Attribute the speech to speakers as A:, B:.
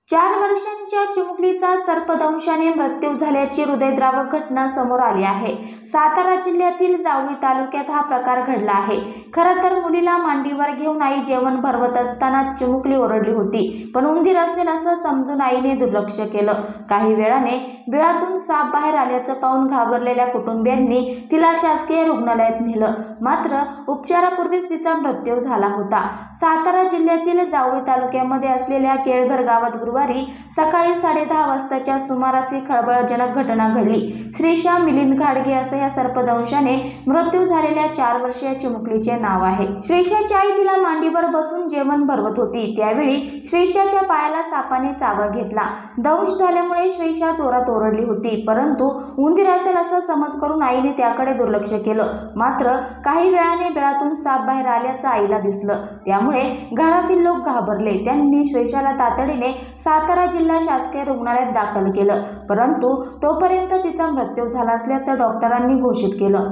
A: 4 वर्षांच्या चिमुकलीचा सर्पदंशाने मृत्यू झाल्याची हृदयद्रावक घटना समोर आली आहे। सातारा जिल्ह्यातील जावळी तालुक्यात हा प्रकार घडला आहे। खरं तर मुलीला मांडीवर घेऊन आई जेवण भरवत असताना चिमुकली ओरडली होती, पण उंदीर असेल असं समजून आईने दुर्लक्ष केलं। काही वेळाने बिळातून साप बाहेर आल्याचं पाहून घाबरलेल्या कुटुंबियांनी तिला शासकीय रुग्णालयात नेलं, मात्र उपचारापूर्वीच तिचा मृत्यू झाला होता। सातारा जिल्ह्यातील जावळी तालुक्यामध्ये असलेल्या केळघर गावात गुरुवारी सकाळी 10:30 वाजताच्या सुमारास ही खळबळजनक घटना घडली। श्रीशा मिलिंद घाडगे असं या सर्पदंशाने मृत्यू झालेल्या 4 वर्षीय चिमुकलीचे नाव आहे। श्रीशाची आई तिला मांडीवर बसून जेवण भरवत होती, त्यावेळी श्रीशाच्या पायाला सापाने चावा घेतला। दंश झाल्यामुळे श्रीशा जोरात ओरडली होती, परंतु उंदीर असेल असा समज करून आईने त्याकडे दुर्लक्ष केलं। मात्र काही वेळाने बिळातून साप बाहेर आल्याचं आईला दिसलं, त्यामुळे घरातील लोक घाबरले। त्यांनी श्रीशाला तातडीने सातारा जिल्हा शासकीय रुग्णालयात दाखल केलं, परंतु तोपर्यंत तिचा मृत्यू झाला असल्याचं डॉक्टरांनी घोषित केलं।